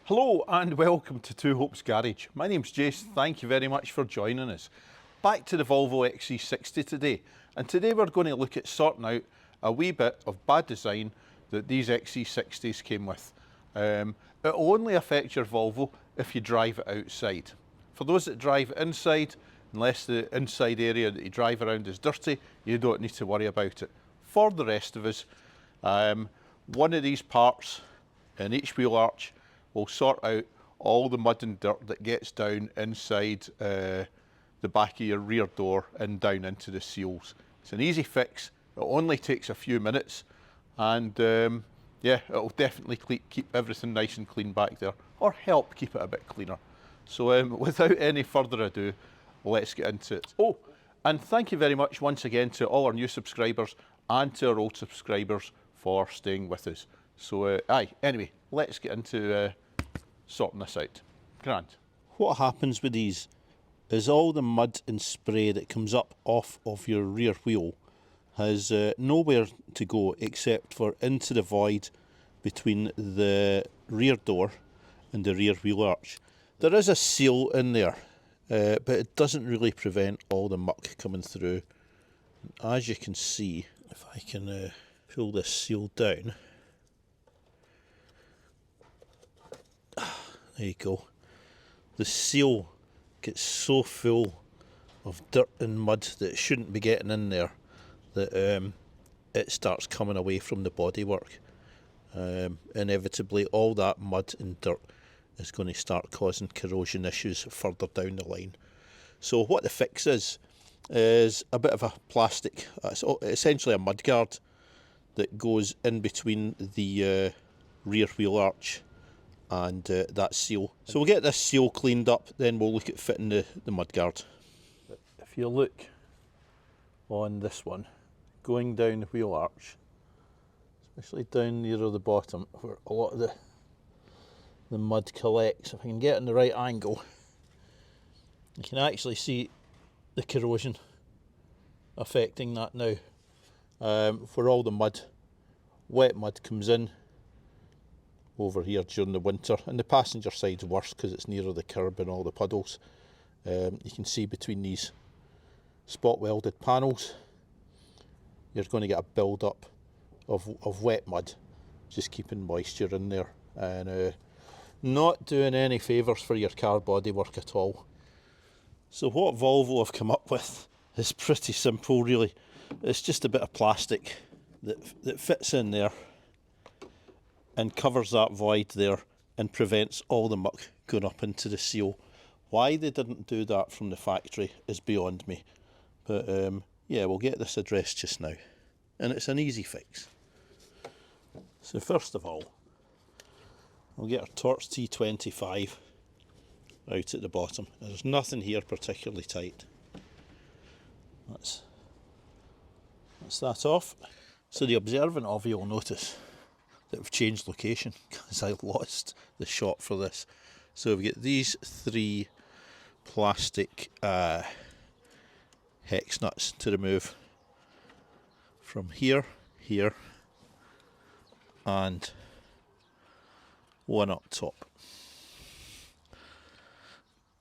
Hello and welcome to Two Hopes Garage. My name's Jace, thank you very much for joining us. Back to the Volvo XC60 today, and today we're going to look at sorting out a wee bit of bad design that these XC60s came with. It'll only affect your Volvo if you drive it outside. For those that drive it inside, unless the inside area that you drive around is dirty, you don't need to worry about it. For the rest of us, one of these parts in each wheel arch will sort out all the mud and dirt that gets down inside the back of your rear door and down into the seals. It's an easy fix, it only takes a few minutes, and yeah, it'll definitely keep everything nice and clean back there, or help keep it a bit cleaner. So without any further ado, let's get into it. Oh, and thank you very much once again to all our new subscribers and to our old subscribers for staying with us. So anyway, let's get into sorting this out. Grand. What happens with these is all the mud and spray that comes up off of your rear wheel has nowhere to go except for into the void between the rear door and the rear wheel arch. There is a seal in there, but it doesn't really prevent all the muck coming through. As you can see, if I can pull this seal down, there you go. The seal gets so full of dirt and mud that it shouldn't be getting in there that it starts coming away from the bodywork. Inevitably, all that mud and dirt is going to start causing corrosion issues further down the line. So what the fix is a bit of a plastic, essentially a mudguard that goes in between the rear wheel arch and that seal. So we'll get this seal cleaned up, then we'll look at fitting the mudguard. If you look on this one, going down the wheel arch, especially down near the bottom where a lot of the mud collects, if I can get in the right angle, you can actually see the corrosion affecting that now. For all the mud, wet mud comes in over here during the winter, and the passenger side's worse because it's nearer the curb and all the puddles. You can see between these spot welded panels you're going to get a build up of wet mud, just keeping moisture in there and not doing any favours for your car bodywork at all. So what Volvo have come up with is pretty simple really. It's just a bit of plastic that fits in there and covers that void there and prevents all the muck going up into the seal. Why they didn't do that from the factory is beyond me, but yeah, we'll get this addressed just now, and it's an easy fix. So first of all, we'll get our Torx T25 out at the bottom. There's nothing here particularly tight. That's that off. So the observant of you will notice that we've changed location because I lost the shot for this. So we get these three plastic hex nuts to remove from here, here, and one up top.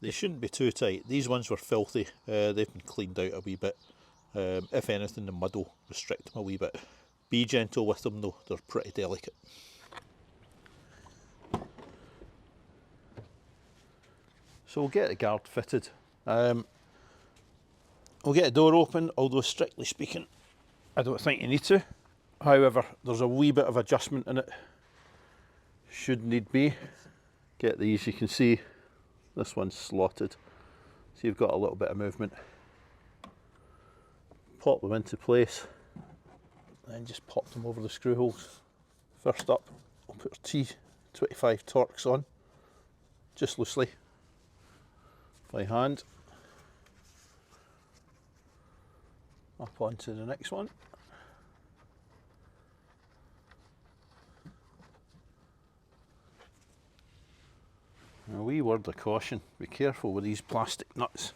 They shouldn't be too tight. These ones were filthy. They've been cleaned out a wee bit. If anything, the mud will restrict them a wee bit. Be gentle with them though, they're pretty delicate. So we'll get the guard fitted. We'll get the door open, although strictly speaking, I don't think you need to. However, there's a wee bit of adjustment in it, should need be. Get these, you can see this one's slotted, so you've got a little bit of movement. Pop them into place, and just pop them over the screw holes. First up, we'll put our T25 Torx on, just loosely, by hand. Up onto the next one. A wee word of caution, be careful with these plastic nuts,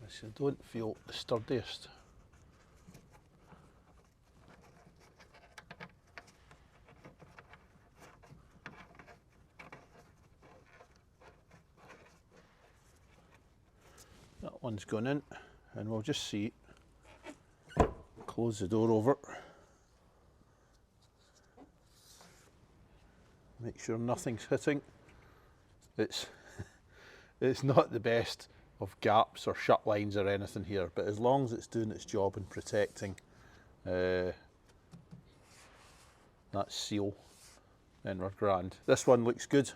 as they don't feel the sturdiest. That one's gone in, and we'll just see. Close the door over. Make sure nothing's hitting. It's not the best of gaps or shut lines or anything here, but as long as it's doing its job and protecting that seal, then we're grand. This one looks good,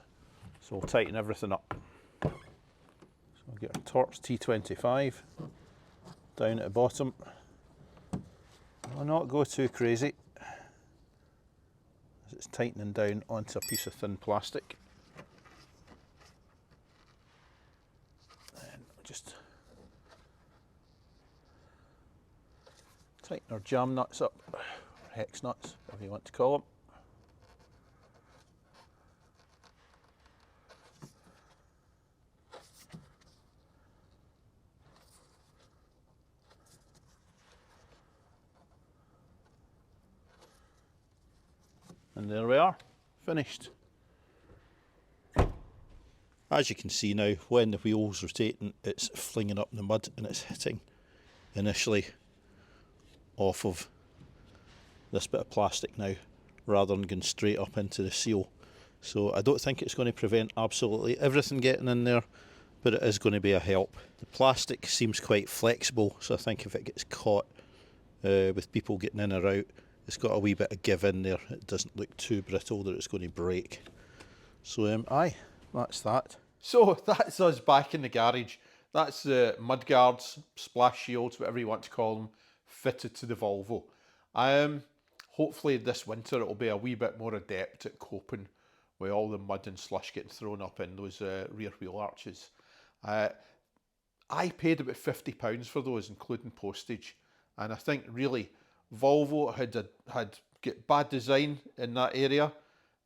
so we'll tighten everything up. So we'll get our Torx T25 down at the bottom. I'll not go too crazy as it's tightening down onto a piece of thin plastic. And just tighten our jam nuts up, or hex nuts, whatever you want to call them. And there we are, finished. As you can see now, when the wheel's rotating, it's flinging up in the mud and it's hitting initially off of this bit of plastic now, rather than going straight up into the seal. So I don't think it's going to prevent absolutely everything getting in there, but it is going to be a help. The plastic seems quite flexible, so I think if it gets caught with people getting in or out, it's got a wee bit of give in there. It doesn't look too brittle that it's going to break. So aye, that's that. So that's us back in the garage. That's the mudguards, splash shields, whatever you want to call them, fitted to the Volvo. Hopefully this winter it'll be a wee bit more adept at coping with all the mud and slush getting thrown up in those rear wheel arches. I paid about £50 for those, including postage, and I think really Volvo had got bad design in that area,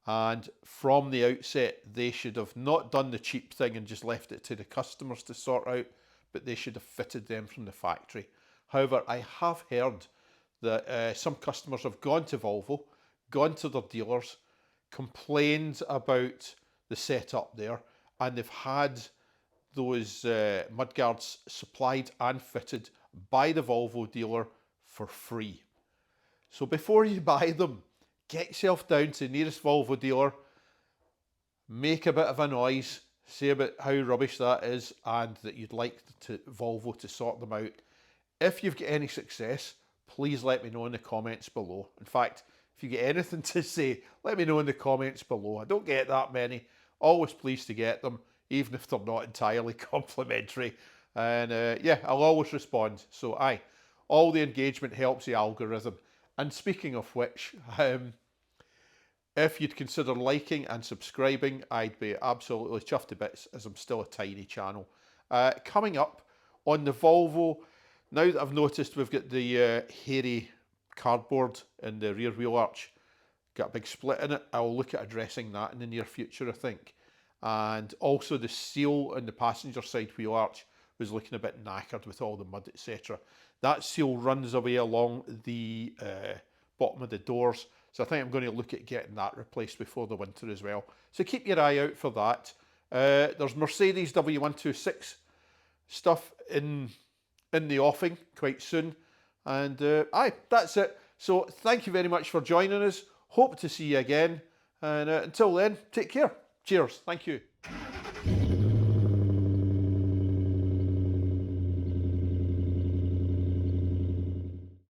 and from the outset they should have not done the cheap thing and just left it to the customers to sort out, but they should have fitted them from the factory. However, I have heard that some customers have gone to Volvo, gone to their dealers, complained about the setup there, and they've had those mudguards supplied and fitted by the Volvo dealer for free. So before you buy them, get yourself down to the nearest Volvo dealer, make a bit of a noise, say about how rubbish that is and that you'd like Volvo to sort them out. If you've got any success, please let me know in the comments below. In fact, if you get anything to say, let me know in the comments below. I don't get that many. Always pleased to get them, even if they're not entirely complimentary. And yeah, I'll always respond. So aye, all the engagement helps the algorithm. And speaking of which, if you'd consider liking and subscribing, I'd be absolutely chuffed to bits, as I'm still a tiny channel. Coming up on the Volvo, now that I've noticed we've got the hairy cardboard in the rear wheel arch, got a big split in it, I'll look at addressing that in the near future, I think. And also the seal in the passenger side wheel arch was looking a bit knackered with all the mud, etc. That seal runs away along the bottom of the doors, so I think I'm going to look at getting that replaced before the winter as well. So keep your eye out for that. There's Mercedes W126 stuff in the offing quite soon. And aye, that's it. So thank you very much for joining us. Hope to see you again. And until then, take care. Cheers. Thank you.